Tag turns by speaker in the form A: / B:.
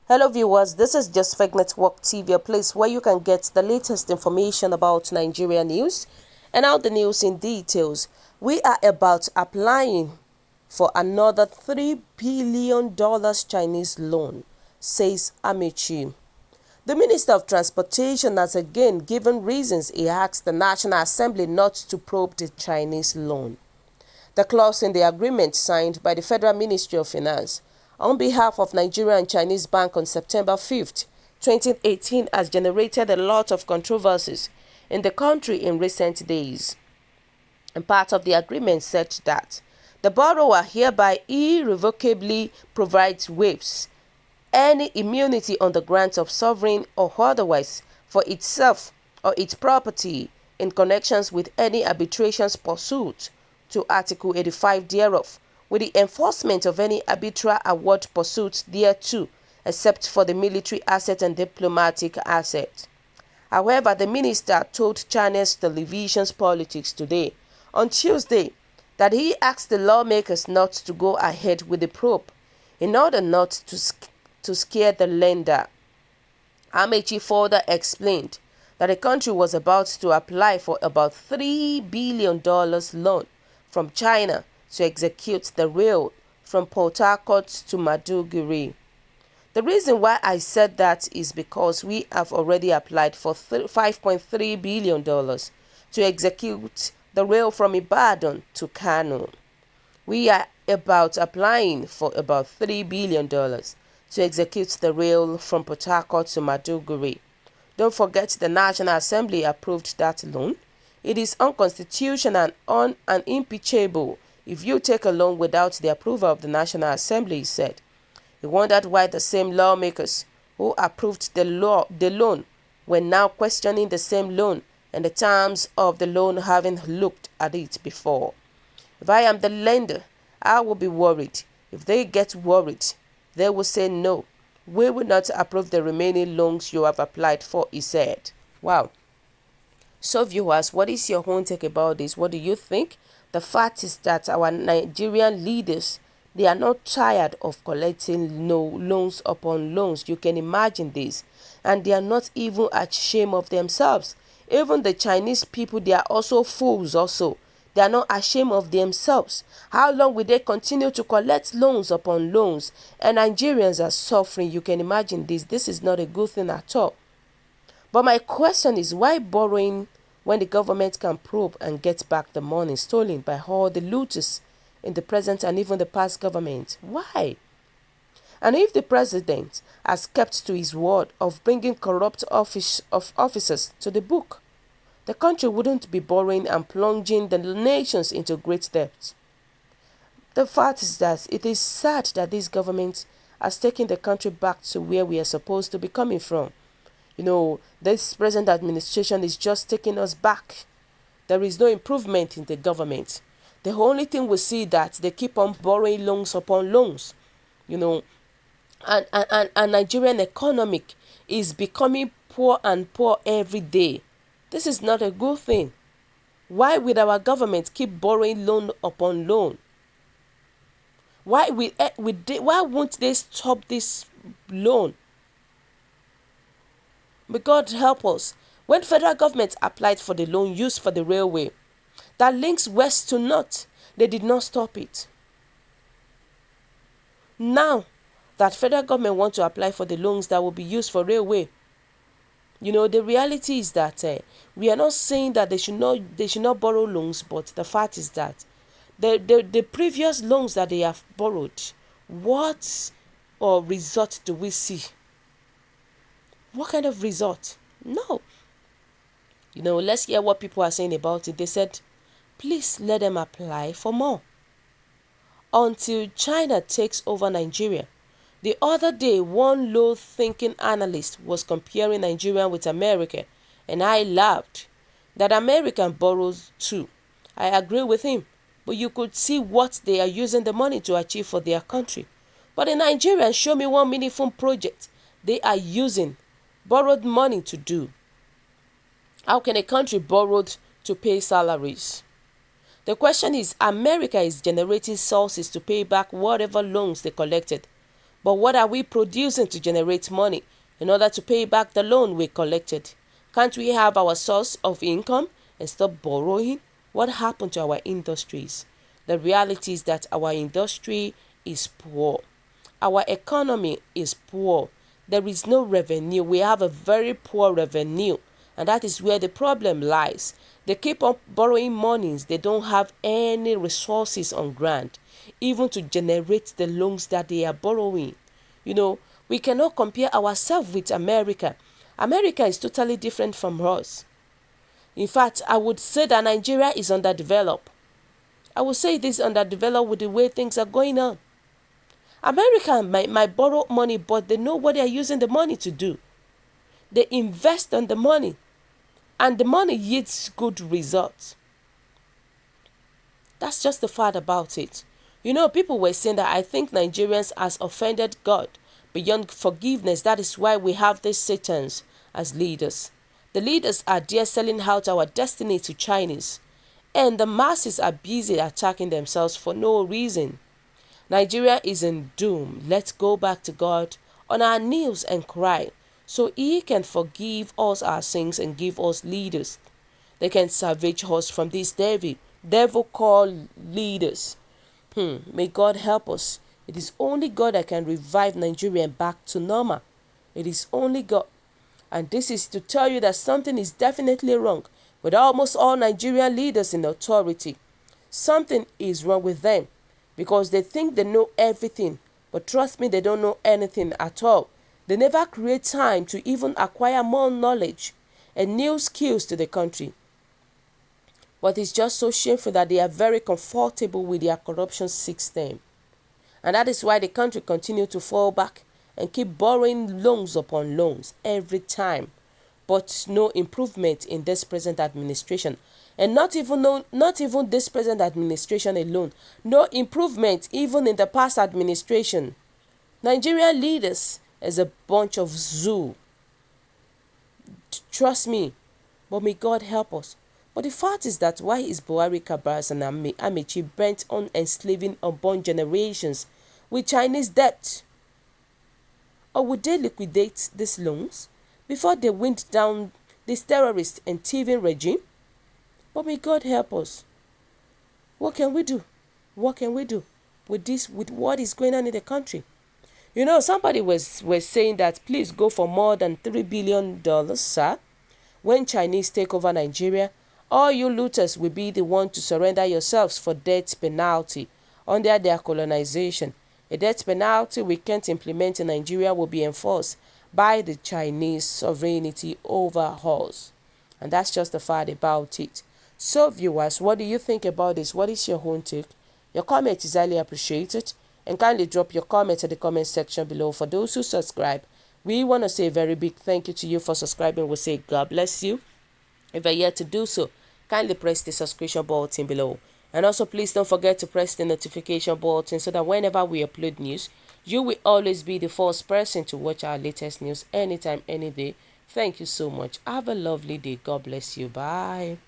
A: Hello viewers, this is Just Fake Network TV, a place where you can get the latest information about Nigeria news and out the news in details. We are about applying for another $3 billion Chinese loan, says Amaechi. The Minister of Transportation has again given reasons he asked the National Assembly not to probe the Chinese loan. The clause in the agreement signed by the Federal Ministry of Finance on behalf of Nigeria and Chinese Bank on September 5th, 2018 has generated a lot of controversies in the country in recent days. And part of the agreement said that the borrower hereby irrevocably provides waives any immunity on the grant of sovereign or otherwise for itself or its property in connections with any arbitration pursuit to Article 85 thereof, with the enforcement of any arbitral award pursuits thereto, except for the military asset and diplomatic asset. However, the minister told China's television's Politics Today on Tuesday that he asked the lawmakers not to go ahead with the probe in order not to scare the lender. Amaechi further explained that the country was about to apply for about $3 billion loan from China to execute the rail from Port Harcourt to Maiduguri. The reason why I said that is because we have already applied for $5.3 billion to execute the rail from Ibadan to Kano. We are about applying for about $3 billion to execute the rail from Port Harcourt to Maiduguri. Don't forget the National Assembly approved that loan. It is unconstitutional and unimpeachable if you take a loan without the approval of the National Assembly, he said. He wondered why the same lawmakers who approved the loan were now questioning the same loan and the terms of the loan, having looked at it before. If I am the lender, I will be worried. If they get worried, they will say no. We will not approve the remaining loans you have applied for, he said. Wow. So viewers, what is your own take about this? What do you think? The fact is that our Nigerian leaders, they are not tired of collecting loans upon loans. You can imagine this. And they are not even ashamed of themselves. Even the Chinese people, they are also fools also. They are not ashamed of themselves. How long will they continue to collect loans upon loans? And Nigerians are suffering. You can imagine this. This is not a good thing at all. But my question is, why borrowing when the government can probe and get back the money stolen by all the looters in the present and even the past government? Why? And if the president has kept to his word of bringing corrupt officers to the book, the country wouldn't be borrowing and plunging the nations into great debt. The fact is that it is sad that this government has taken the country back to where we are supposed to be coming from. You know, this present administration is just taking us back. There is no improvement in the government. The only thing we see that they keep on borrowing loans upon loans. You know, and Nigerian economic is becoming poor and poor every day. This is not a good thing. Why will our government keep borrowing loan upon loan? Why won't they stop this loan? May God help us. When federal government applied for the loan used for the railway that links west to north, they did not stop it. Now that federal government want to apply for the loans that will be used for railway, you know, the reality is that we are not saying that they should not borrow loans, but the fact is that the previous loans that they have borrowed, what result do we see? What kind of result? No. You know, let's hear what people are saying about it. They said, please let them apply for more until China takes over Nigeria. The other day, one low-thinking analyst was comparing Nigeria with America, and I laughed that America borrows too. I agree with him, but you could see what they are using the money to achieve for their country. But in Nigeria, show me one meaningful project they are using borrowed money to do. How can a country borrow to pay salaries? The question is, America is generating sources to pay back whatever loans they collected. But what are we producing to generate money in order to pay back the loan we collected? Can't we have our source of income and stop borrowing? What happened to our industries? The reality is that our industry is poor. Our economy is poor. There is no revenue. We have a very poor revenue. And that is where the problem lies. They keep on borrowing monies. They don't have any resources on ground, even to generate the loans that they are borrowing. We cannot compare ourselves with America. America is totally different from us. In fact, I would say that Nigeria is underdeveloped. I would say this underdeveloped with the way things are going on. America might borrow money, but they know what they are using the money to do. They invest on the money, and the money yields good results. That's just the fact about it. People were saying that I think Nigerians has offended God beyond forgiveness. That is why we have these Satans as leaders. The leaders are there selling out our destiny to Chinese, and the masses are busy attacking themselves for no reason. Nigeria is in doom. Let's go back to God on our knees and cry so He can forgive us our sins and give us leaders. They can salvage us from this devil called leaders. May God help us. It is only God that can revive Nigeria back to normal. It is only God. And this is to tell you that something is definitely wrong with almost all Nigerian leaders in authority. Something is wrong with them because they think they know everything. But trust me, they don't know anything at all. They never create time to even acquire more knowledge and new skills to the country. But it's just so shameful that they are very comfortable with their corruption system. And that is why the country continues to fall back and keep borrowing loans upon loans every time. But no improvement in this present administration. And not even this present administration alone. No improvement even in the past administration. Nigerian leaders is a bunch of zoo. Trust me. But may God help us. But the fact is that why is Buhari, Kabars and Amaechi bent on enslaving unborn generations with Chinese debt? Or would they liquidate these loans before they wind down this terrorist and thieving regime? But may God help us. What can we do? What can we do with what is going on in the country? Somebody was saying that please go for more than $3 billion, sir. When Chinese take over Nigeria, all you looters will be the one to surrender yourselves for death penalty under their colonization. A death penalty we can't implement in Nigeria will be enforced by the Chinese sovereignty over us. And that's just the fact about it. So viewers, what do you think about this? What is your own take? Your comment is highly appreciated. And kindly drop your comment in the comment section below. For those who subscribe, we want to say a very big thank you to you for subscribing. We'll say God bless you. If you're yet to do so, kindly press the subscription button below. And also please don't forget to press the notification button so that whenever we upload news, you will always be the first person to watch our latest news anytime, any day. Thank you so much. Have a lovely day. God bless you. Bye.